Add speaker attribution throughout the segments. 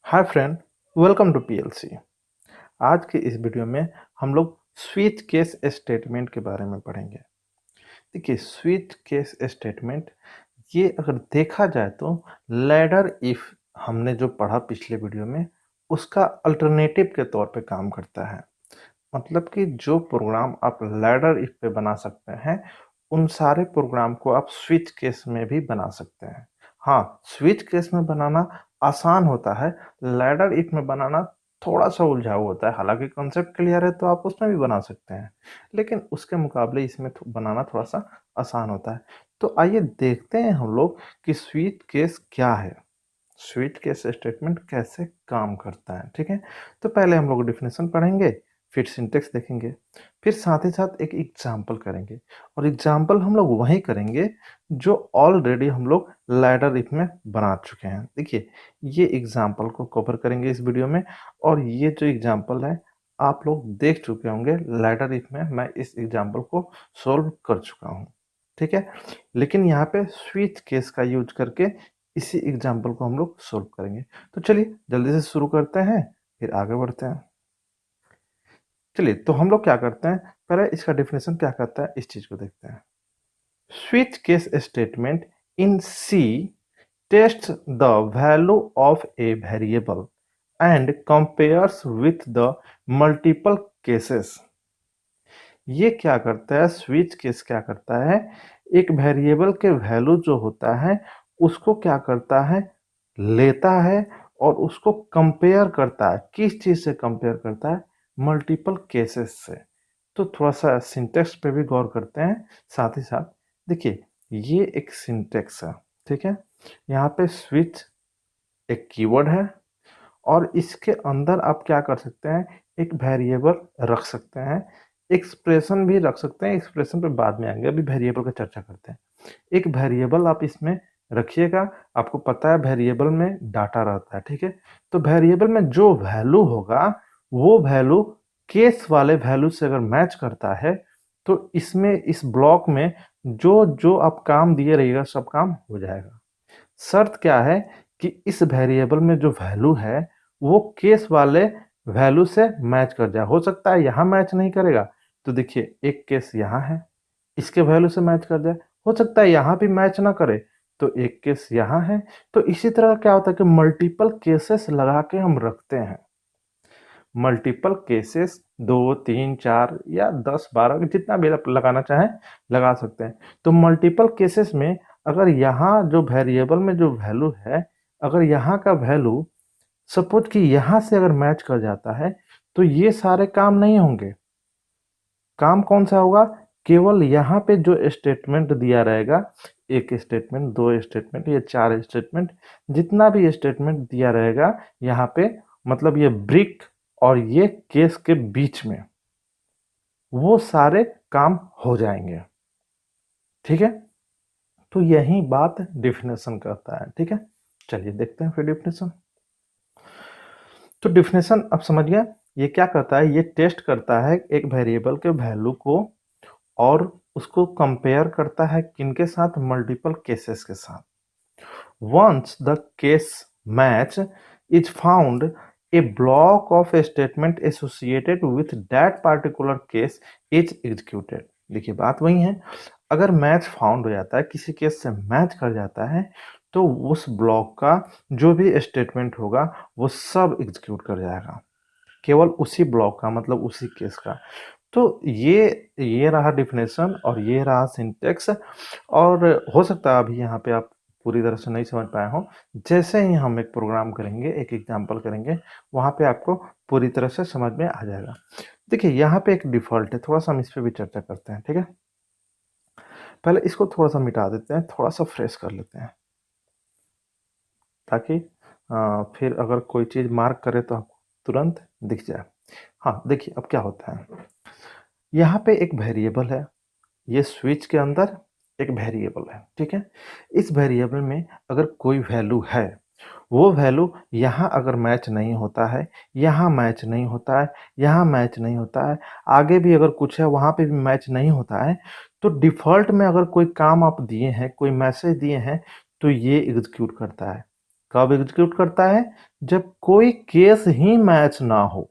Speaker 1: Hi friend, welcome to PLC. आज के इस वीडियो में हम लोग स्विच केस स्टेटमेंट के बारे में पढ़ेंगे। देखिए, स्विच केस स्टेटमेंट ये अगर देखा जाए तो लैडर इफ हमने जो पढ़ा पिछले वीडियो में उसका अल्टरनेटिव के तौर पे काम करता है। मतलब कि जो प्रोग्राम आप लैडर इफ पे बना सकते हैं उन सारे प्रोग्राम को आप स्विच केस में भी बना सकते हैं। हाँ, स्विच केस में बनाना आसान होता है, लैडर इफ में बनाना थोड़ा सा उलझाऊ होता है। हालांकि कॉन्सेप्ट क्लियर है तो आप उसमें भी बना सकते हैं, लेकिन उसके मुकाबले इसमें बनाना थोड़ा सा आसान होता है। तो आइए देखते हैं हम लोग कि स्विच केस क्या है, स्विच केस स्टेटमेंट कैसे काम करता है। ठीक है, तो पहले हम लोग डिफिनेशन पढ़ेंगे, फिर सिंटेक्स देखेंगे, फिर साथ ही साथ एक एग्जाम्पल करेंगे। और एग्जाम्पल हम लोग वही करेंगे जो ऑलरेडी हम लोग लैडर इफ में बना चुके हैं। देखिए, ये एग्जाम्पल को कवर करेंगे इस वीडियो में, और ये जो एग्जाम्पल है आप लोग देख चुके होंगे लैडर इफ में। मैं इस एग्जाम्पल को सोल्व कर चुका हूँ। ठीक है, लेकिन यहाँ पे स्विच केस का यूज करके इसी एग्जाम्पल को हम लोग सोल्व करेंगे। तो चलिए जल्दी से शुरू करते हैं, फिर आगे बढ़ते हैं। चलिए, तो हम लोग क्या करते हैं, पहले इसका डेफिनेशन क्या करता है इस चीज को देखते हैं। Switch case statement in C test the value of a variable and compares with the multiple cases. ये क्या करता है, स्विच केस क्या करता है, एक वेरिएबल के वैल्यू जो होता है उसको क्या करता है, लेता है और उसको कंपेयर करता है। किस चीज से कंपेयर करता है, मल्टीपल केसेस से। तो थोड़ा सा सिंटेक्स पे भी गौर करते हैं साथ ही साथ। देखिए, ये एक सिंटेक्स है। ठीक है, यहाँ पे स्विच एक कीवर्ड है और इसके अंदर आप क्या कर सकते हैं, एक वेरिएबल रख सकते हैं, एक्सप्रेशन भी रख सकते हैं। एक्सप्रेशन पे बाद में आएंगे, अभी वेरिएबल का चर्चा करते हैं। एक वेरिएबल आप इसमें रखिएगा। आपको पता है वेरिएबल में डाटा रहता है। ठीक है, तो वेरिएबल में जो वैल्यू होगा वो वैल्यू केस वाले वैल्यू से अगर मैच करता है तो इसमें इस ब्लॉक में जो जो आप काम दिए रहिएगा सब काम हो जाएगा। शर्त क्या है कि इस वेरिएबल में जो वैल्यू है वो केस वाले वैल्यू से मैच कर जाए। हो सकता है यहाँ मैच नहीं करेगा, तो देखिए एक केस यहाँ है, इसके वैल्यू से मैच कर जाए। हो सकता है यहाँ भी मैच ना करे, तो एक केस यहाँ है। तो इसी तरह क्या होता है कि मल्टीपल केसेस लगा के हम रखते हैं। मल्टीपल केसेस 2 3 4 या 10 12 जितना भी आप लगाना चाहें लगा सकते हैं। तो मल्टीपल केसेस में अगर यहाँ जो वेरिएबल में जो वैल्यू है, अगर यहाँ का वैल्यू सपोज कि यहाँ से अगर मैच कर जाता है तो ये सारे काम नहीं होंगे। काम कौन सा होगा, केवल यहाँ पे जो स्टेटमेंट दिया रहेगा, एक स्टेटमेंट, दो स्टेटमेंट या चार स्टेटमेंट, जितना भी स्टेटमेंट दिया रहेगा यहाँ पे, मतलब ये ब्रिक और ये केस के बीच में, वो सारे काम हो जाएंगे। ठीक है, तो यही बात डिफिनेशन करता है। ठीक है, चलिए देखते हैं फिर डिफिनेशन। तो डिफिनेशन अब समझ गया, ये क्या करता है, ये टेस्ट करता है एक वेरिएबल के वैल्यू को और उसको कंपेयर करता है किनके साथ, मल्टीपल केसेस के साथ। Once the case match is found, a block of statement associated with that particular case is executed. देखिए बात वही है, अगर मैच फाउंड हो जाता है, किसी केस से मैच कर जाता है, तो उस ब्लॉक का जो भी स्टेटमेंट होगा वो सब एग्जीक्यूट कर जाएगा, केवल उसी ब्लॉक का, मतलब उसी केस का। तो ये रहा डिफिनेशन और ये रहा सिंटेक्स। और हो सकता है अभी यहाँ पे आप पूरी तरह से नहीं समझ पाए हो, जैसे ही हम एक प्रोग्राम करेंगे, एक एग्जांपल करेंगे, वहाँ पे आपको पूरी तरह से समझ में आ जाएगा। देखिए यहाँ पे एक डिफॉल्ट है, थोड़ा सा हम इस पे भी चर्चा करते हैं। ठीक है, पहले इसको थोड़ा सा मिटा देते हैं, थोड़ा सा फ्रेश कर लेते हैं, ताकि फिर अगर कोई चीज़ मार्क करे तो आपको तुरंत दिख जाए। हाँ देखिए अब क्या होता है, यहाँ पे एक वेरिएबल है, ये स्विच के अंदर एक वेरिएबल है। ठीक है, इस वेरिएबल में अगर कोई वैल्यू है, वो वैल्यू यहाँ अगर मैच नहीं होता है, यहाँ मैच नहीं होता है, यहाँ मैच नहीं होता है, आगे भी अगर कुछ है वहाँ पे भी मैच नहीं होता है, तो डिफ़ॉल्ट में अगर कोई काम आप दिए हैं, कोई मैसेज दिए हैं, तो ये एग्जीक्यूट करता है। कब एग्जीक्यूट करता है? जब कोई केस ही मैच ना हो।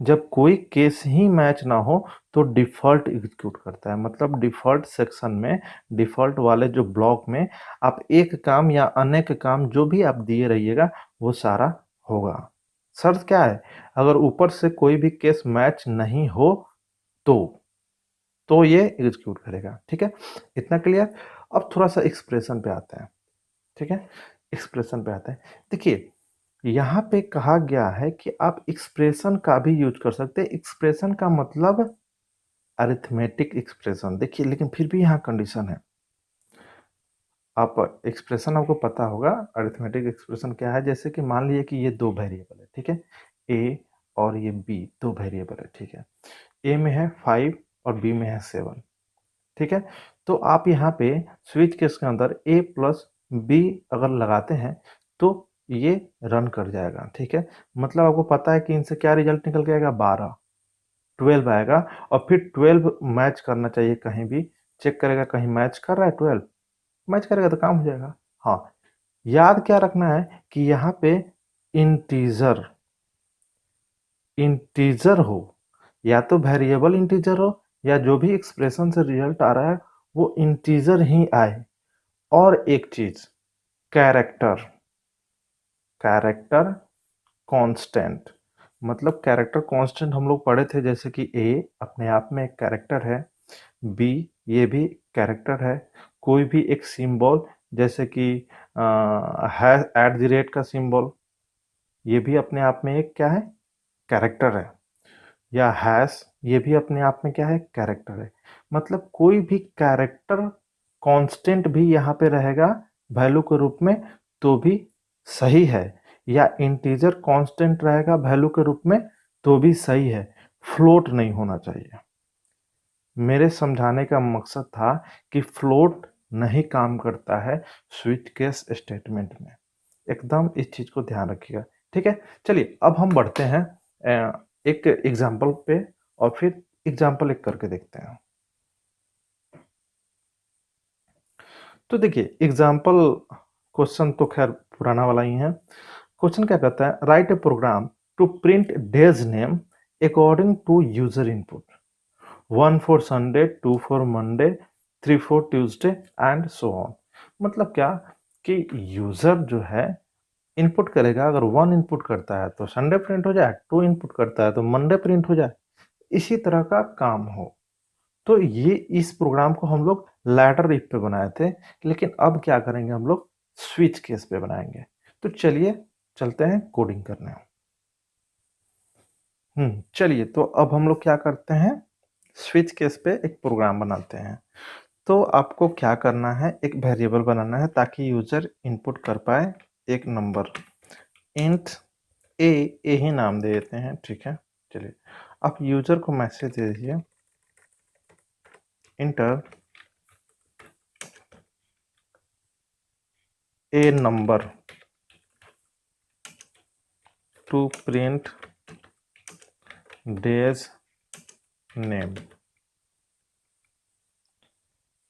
Speaker 1: जब कोई केस ही मैच ना हो तो डिफ़ॉल्ट एग्जीक्यूट करता है। मतलब डिफ़ॉल्ट सेक्शन में, डिफ़ॉल्ट वाले जो ब्लॉक में आप एक काम या अनेक काम जो भी आप दिए रहिएगा वो सारा होगा। शर्त क्या है? अगर ऊपर से कोई भी केस मैच नहीं हो तो, ये एग्जीक्यूट करेगा। ठीक है? इतना क्लियर? अब थोड़ा-सा एक्सप्रेशन पे आते हैं। ठीक है? एक्सप्रेशन पे आते हैं। देखिए, यहाँ पे कहा गया है कि आप एक्सप्रेशन का भी यूज़ कर सकते हैं। एक्सप्रेशन का मतलब अरिथमेटिक एक्सप्रेशन। देखिए, लेकिन फिर भी यहाँ कंडीशन है। आप एक्सप्रेशन आपको पता होगा, अरिथमेटिक एक्सप्रेशन क्या है? जैसे कि मान लीजिए कि ये 2 वेरिएबल है, ठीक है? ए और ये बी 2 वेरिएबल है, ठीक है? ए में है 5 और बी में है 7, ठीक है? तो आप यहाँ पे स्विच केस के अंदर a प्लस बी अगर लगाते हैं, तो ये रन कर जाएगा, ठीक है? मतलब आपको पता है कि इनसे क्या रिजल्ट निकल के आएगा? 12, 12 आएगा और फिर 12 मैच करना चाहिए कहीं भी। चेक करेगा कहीं मैच कर रहा है 12, मैच करेगा तो काम हो जाएगा। हाँ, याद क्या रखना है कि यहाँ पे इंटीजर इंटीजर हो, या तो वेरिएबल इंटीजर हो या जो भी एक्सप्रेशन से रिजल्ट आ रहा है वो इंटीजर ही आए। और एक चीज, कैरेक्टर कैरेक्टर कांस्टेंट। मतलब कैरेक्टर कांस्टेंट हम लोग पढ़े थे, जैसे कि ए अपने आप में एक कैरेक्टर है, बी ये भी कैरेक्टर है, कोई भी एक सिंबल जैसे कि है एट द रेट का सिंबल, ये भी अपने आप में एक क्या है? कैरेक्टर है। या हैश, ये भी अपने आप में क्या है? कैरेक्टर है। मतलब कोई भी कैरेक्टर कांस्टेंट भी यहाँ पे रहेगा वैल्यू के रूप में तो भी सही है, या इंटीजर कांस्टेंट रहेगा वैल्यू के रूप में तो भी सही है। फ्लोट नहीं होना चाहिए। मेरे समझाने का मकसद था कि फ्लोट नहीं काम करता है स्विच केस स्टेटमेंट में। एकदम इस चीज को ध्यान रखिएगा। ठीक है, चलिए अब हम बढ़ते हैं एक एग्जाम्पल पे और फिर एग्जाम्पल एक करके देखते हैं। तो देखिए, एग्जाम्पल क्वेश्चन तो खैर पुराना वाला ही है। क्वेश्चन क्या कहता है? Write a program to print days name according to user input, 1 for Sunday, 2 for Monday, 3 for Tuesday and so on. मतलब क्या कि यूजर जो है इनपुट करेगा, अगर 1 इनपुट करता है तो संडे प्रिंट हो जाए, 2 इनपुट करता है तो मंडे प्रिंट हो जाए, इसी तरह का काम हो। तो ये इस प्रोग्राम को हम लोग लैडर इफ पे बनाए थे, लेकिन अब क्या करेंगे? हम लोग स्विच केस पे बनाएंगे। तो चलिए चलते हैं कोडिंग करने। चलिए तो अब हम लोग क्या करते हैं? स्विच केस पे एक प्रोग्राम बनाते हैं। तो आपको क्या करना है? एक वेरिएबल बनाना है ताकि यूजर इनपुट कर पाए एक नंबर। इंट ए, ए ही नाम दे देते हैं, ठीक है? चलिए, आप यूजर को मैसेज दे दीजिए, inter A number two print days name,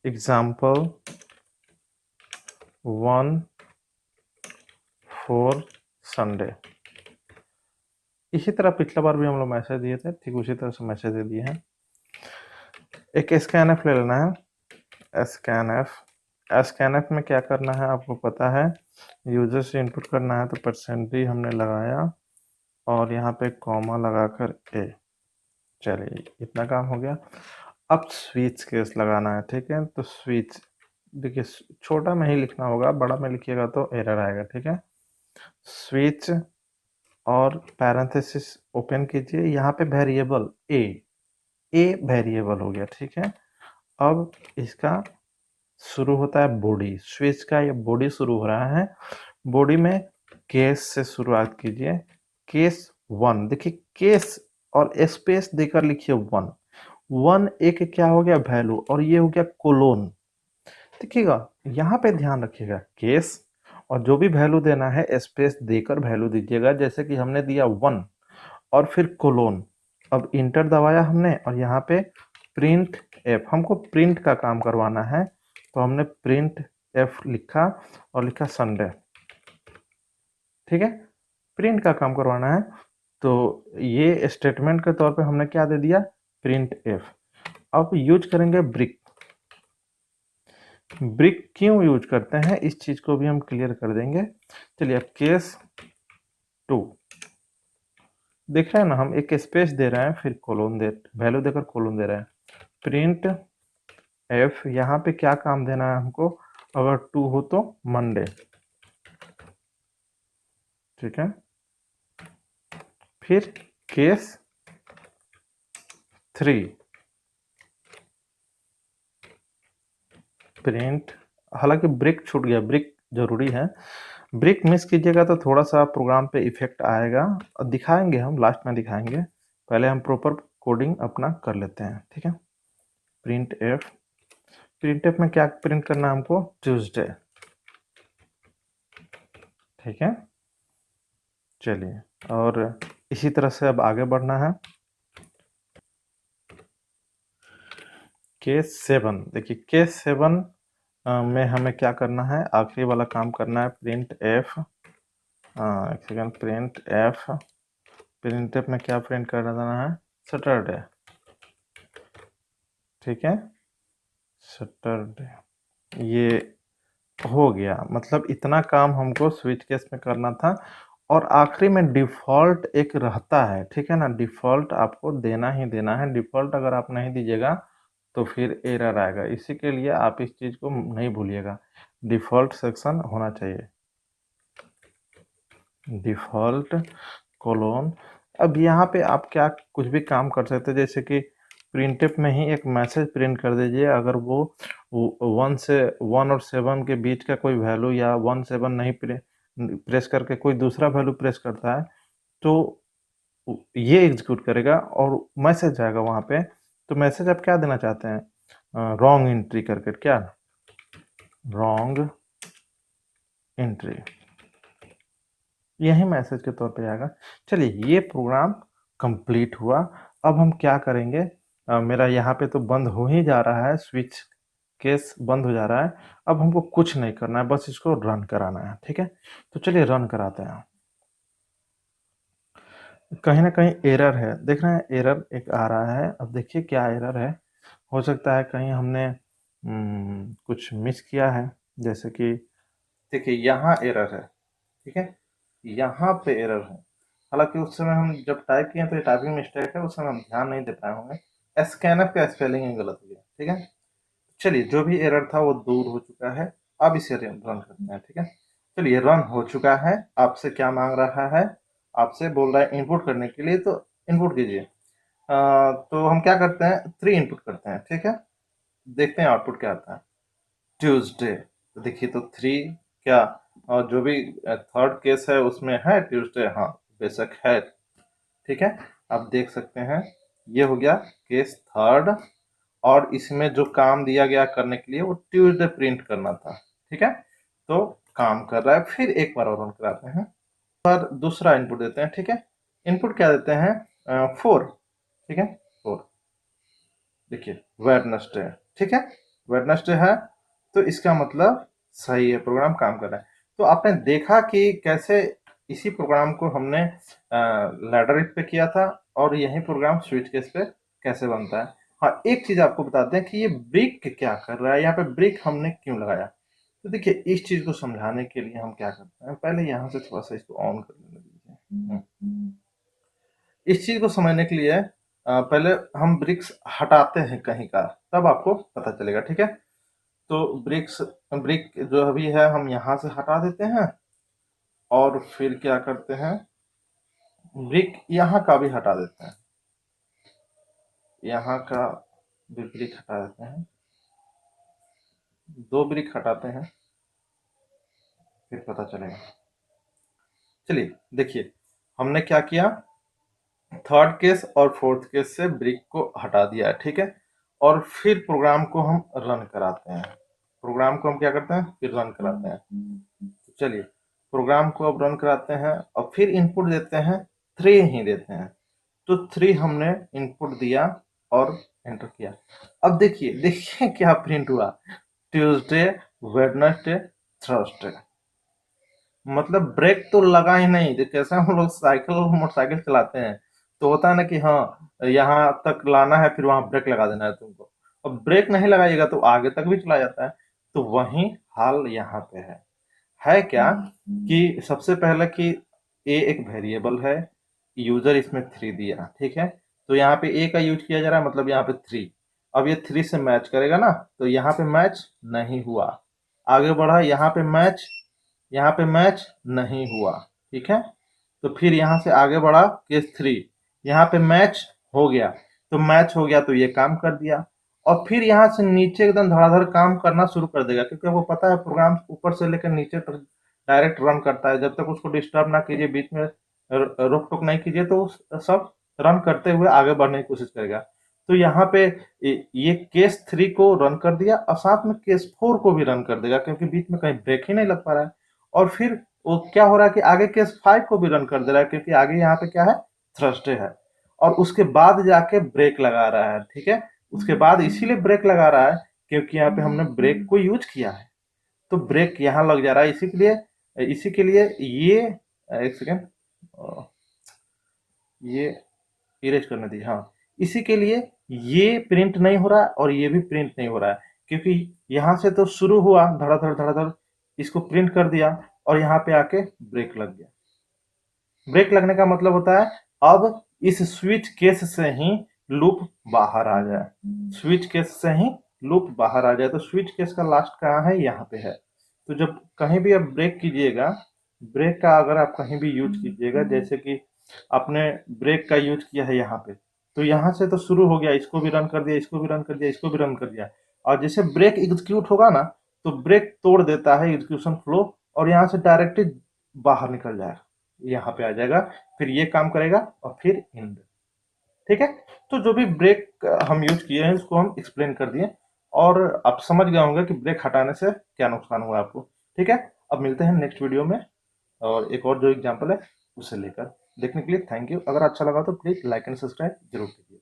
Speaker 1: example 1 for Sunday. इसी तरह पिछला बार भी हम लोग मैसेज दिए थे, ठीक उसी तरह से मैसेज दे दिए हैं। एक स्कैनएफ ले लेना है, स्कैनएफ में क्या करना है आपको पता है? यूजर से इनपुट करना है तो परसेंट हमने लगाया और यहाँ पे कॉमा लगाकर ए। चलिए इतना काम हो गया। अब स्विच केस लगाना है, ठीक है? तो स्विच, देखिए छोटा में ही लिखना होगा, बड़ा में लिखिएगा तो एरर आएगा, ठीक है? स्विच और पैरेंथेसिस ओपन कीजिए, यहाँ पे वेरिएबल ए वेरिएबल हो गया, ठीक है? अब इसका शुरू होता है बॉडी, स्विच का ये बॉडी शुरू हो रहा है। बॉडी में केस से शुरुआत कीजिए, केस 1। देखिए केस और स्पेस देकर लिखिए 1। 1 एक क्या हो गया? वैल्यू, और ये हो गया कोलोन। देखिएगा यहाँ पे ध्यान रखिएगा, केस और जो भी वैल्यू देना है स्पेस देकर वैल्यू दीजिएगा, जैसे कि हमने दिया 1 और फिर कोलोन। अब इंटर दबाया हमने और यहाँ पे प्रिंट एफ, हमको प्रिंट का काम करवाना है तो हमने प्रिंट एफ लिखा और लिखा संडे। ठीक है? प्रिंट का काम करवाना है, तो ये स्टेटमेंट के तौर पे हमने क्या दे दिया, प्रिंट एफ। अब यूज करेंगे ब्रिक। ब्रिक क्यों यूज करते हैं इस चीज को भी हम क्लियर कर देंगे। चलिए अब केस 2 देख रहे हैं ना, हम एक स्पेस दे रहे हैं, फिर कोलोन दे, वैल्यू देकर कोलोन दे रहे हैं। प्रिंट एफ, यहाँ पे क्या काम देना है हमको, अगर 2 हो तो मंडे, ठीक है। फिर केस 3 प्रिंट, हालांकि ब्रेक छूट गया, ब्रेक जरूरी है, ब्रेक मिस कीजिएगा तो थोड़ा सा प्रोग्राम पे इफेक्ट आएगा, और दिखाएंगे हम लास्ट में दिखाएंगे, पहले हम प्रॉपर कोडिंग अपना कर लेते हैं, ठीक है। प्रिंट एफ, प्रिंट एफ में क्या प्रिंट करना है हमको, ट्यूसडे, ठीक है। चलिए, और इसी तरह से अब आगे बढ़ना है। केस 7 देखिए, केस 7 में हमें क्या करना है, आखिरी वाला काम करना है, प्रिंट एफ, एक second, print F, print F में क्या प्रिंट कर देना है, सैटरडे, ठीक है, सैटरडे। ये हो गया, मतलब इतना काम हमको स्विच केस में करना था। और आखिरी में डिफॉल्ट एक रहता है, ठीक है ना, डिफॉल्ट आपको देना ही देना है, डिफॉल्ट अगर आप नहीं दीजिएगा तो फिर एरर आएगा, इसी के लिए आप इस चीज को नहीं भूलिएगा, डिफॉल्ट सेक्शन होना चाहिए, डिफॉल्ट कोलोन। अब यहाँ पे आप क्या कुछ भी काम कर सकते हैं, जैसे कि प्रिंटफ में ही एक मैसेज प्रिंट कर दीजिए, अगर वो 1 और 7 के बीच का कोई वैल्यू, या 1 7 नहीं प्रेस करके कोई दूसरा वैल्यू प्रेस करता है, तो ये एग्जीक्यूट करेगा और मैसेज जाएगा वहाँ पे। तो मैसेज आप क्या देना चाहते हैं, रॉन्ग एंट्री करके, क्या रॉन्ग एंट्री, यही मैसेज के तौर पे आएगा। चलिए, ये प्रोग्राम कंप्लीट हुआ। अब हम क्या करेंगे, मेरा यहाँ पे तो बंद हो ही जा रहा है, स्विच केस बंद हो जा रहा है। अब हमको कुछ नहीं करना है, बस इसको रन कराना है, ठीक है। तो चलिए रन कराते हैं। कहीं ना कहीं एरर है, देख रहे हैं, एरर एक आ रहा है। अब देखिए क्या एरर है, हो सकता है कहीं हमने कुछ मिस किया है, जैसे कि देखिए यहाँ एरर है, ठीक है, यहाँ पे एरर है। हालांकि उस समय हम जब टाइप किए तो ये टाइपिंग मिस्टेक है, उस समय हम ध्यान नहीं दे पाए होंगे, स्कैनर का स्पेलिंग ही गलत हो गया, ठीक है। चलिए, जो भी एरर था वो दूर हो चुका है, अब इसे रन करते हैं, ठीक है। चलिए, रन हो चुका है। आपसे क्या मांग रहा है, आपसे बोल रहा है इनपुट करने के लिए, तो इनपुट कीजिए। तो हम क्या करते हैं, 3 इनपुट करते हैं, ठीक है। देखते हैं आउटपुट क्या आता है, ट्यूसडे। तो देखिए, तो 3 क्या, और जो भी थर्ड केस है उसमें है ट्यूसडे, हाँ बेशक है, ठीक है। आप देख सकते हैं, ये हो गया केस थर्ड, और इसमें जो काम दिया गया करने के लिए वो ट्यूसडे प्रिंट करना था, ठीक है। तो काम कर रहा है, फिर एक बार और रन कराते हैं, पर दूसरा इनपुट देते हैं, ठीक है। इनपुट क्या देते हैं, 4, ठीक है, 4। देखिए, वेडनेसडे, ठीक है, वेडनेसडे है, तो इसका मतलब सही है, प्रोग्राम काम कर रहा है। तो आपने देखा कि कैसे इसी प्रोग्राम को हमने लैडर पे किया था, और यही प्रोग्राम स्विच केस पे कैसे बनता है। हाँ, एक चीज आपको बताते हैं कि ये ब्रिक क्या कर रहा है, यहाँ पे ब्रिक हमने क्यों लगाया। तो देखिए, इस चीज को समझाने के लिए हम क्या करते हैं, पहले यहाँ से थोड़ा सा इसको ऑन कर लेने दीजिए। इस चीज को समझने के लिए पहले हम ब्रिक्स हटाते हैं कहीं का, तब आपको पता चलेगा, ठीक है। तो ब्रिक जो अभी है हम यहाँ से हटा देते हैं, और फिर क्या करते हैं, ब्रिक यहाँ का भी हटा देते हैं, यहाँ का भी ब्रिक हटा देते हैं, 2 ब्रिक हटाते हैं, फिर पता चलेगा। चलिए देखिए, हमने क्या किया, थर्ड केस और फोर्थ केस से ब्रिक को हटा दिया है, ठीक है। और फिर प्रोग्राम को हम रन कराते हैं, प्रोग्राम को हम क्या करते हैं, फिर रन कराते हैं। तो चलिए, प्रोग्राम को अब रन कराते हैं, और फिर इनपुट देते हैं, 3 ही देते हैं। तो 3 हमने इनपुट दिया और एंटर किया। अब देखिए देखिए क्या प्रिंट हुआ, ट्यूसडे, वेडनेसडे, थर्सडे। मतलब ब्रेक तो लगा ही नहीं। कैसे हम लोग साइकिल मोटरसाइकिल चलाते हैं तो होता है ना कि हाँ यहाँ तक लाना है फिर वहां ब्रेक लगा देना है तुमको। अब ब्रेक नहीं लगाइएगा तो आगे तक भी चला जाता है। तो वही हाल यहाँ पे है क्या कि सबसे पहले कि ए एक वेरिएबल है, यूजर इसमें 3 दिया, ठीक है। तो यहाँ पे ए का यूज किया जा रहा है, मतलब यहाँ पे 3। अब ये 3 से मैच करेगा ना, तो यहाँ पे मैच नहीं हुआ। आगे बढ़ा, यहाँ पे मैच नहीं हुआ, ठीक है। तो फिर यहाँ से आगे बढ़ा केस 3, यहाँ पे मैच हो गया। तो मैच हो गया तो ये काम कर दिया। और फिर यहाँ से नीचे एकदम धड़ाधड़ काम करना शुरू कर देगा, क्योंकि वो पता है प्रोग्राम ऊपर से लेकर नीचे तक डायरेक्ट रन करता है। जब तक उसको डिस्टर्ब ना कीजिए, बीच में रोक टोक नहीं कीजिए, तो सब रन करते हुए आगे बढ़ने की कोशिश करेगा। तो यहाँ पे ये केस 3 को रन कर दिया और साथ में केस 4 को भी रन कर देगा, क्योंकि बीच में कहीं ब्रेक ही नहीं लग पा रहा है। और फिर वो क्या हो रहा है कि आगे केस 5 को भी रन कर दे रहा है, क्योंकि आगे यहाँ पे क्या है, थ्रस्टे है। और उसके बाद जाके ब्रेक लगा रहा है, ठीक है। उसके बाद इसीलिए ब्रेक लगा रहा है क्योंकि यहाँ पे हमने ब्रेक को यूज किया है। तो ब्रेक यहाँ लग जा रहा है, इसी के लिए ये एक सेकेंड, ये इरेज करने दी, हाँ। इसी के लिए ये प्रिंट नहीं हो रहा है और ये भी प्रिंट नहीं हो रहा है, क्योंकि यहाँ से तो शुरू हुआ धड़ाधड़ धड़ाधड़, इसको प्रिंट कर दिया और यहाँ पे आके ब्रेक लग गया। ब्रेक लगने का मतलब होता है अब इस स्विच केस से ही लूप बाहर आ जाए। स्विच केस से ही लूप बाहर आ जाए। तो स्विच केस का लास्ट कहाँ है, यहाँ पे है। तो जब कहीं भी आप ब्रेक कीजिएगा, ब्रेक का अगर आप कहीं भी यूज कीजिएगा, जैसे कि आपने ब्रेक का यूज किया है यहाँ पे, तो यहाँ से तो शुरू हो गया, इसको भी रन कर दिया, इसको भी रन कर दिया, इसको भी रन कर दिया। और जैसे ब्रेक एग्जीक्यूट होगा ना, तो ब्रेक तोड़ देता है एग्जीक्यूशन फ्लो और यहाँ से डायरेक्टली बाहर निकल जाएगा, यहाँ पे आ जाएगा, फिर ये काम करेगा और फिर एंड, ठीक है। तो जो भी ब्रेक हम यूज किए हैं उसको हम एक्सप्लेन कर दिए और आप समझ गए होंगे कि ब्रेक हटाने से क्या नुकसान हुआ आपको, ठीक है। अब मिलते हैं नेक्स्ट वीडियो में और एक और जो एग्जांपल है उसे लेकर। देखने के लिए थैंक यू। अगर अच्छा लगा तो प्लीज लाइक एंड सब्सक्राइब जरूर कीजिए।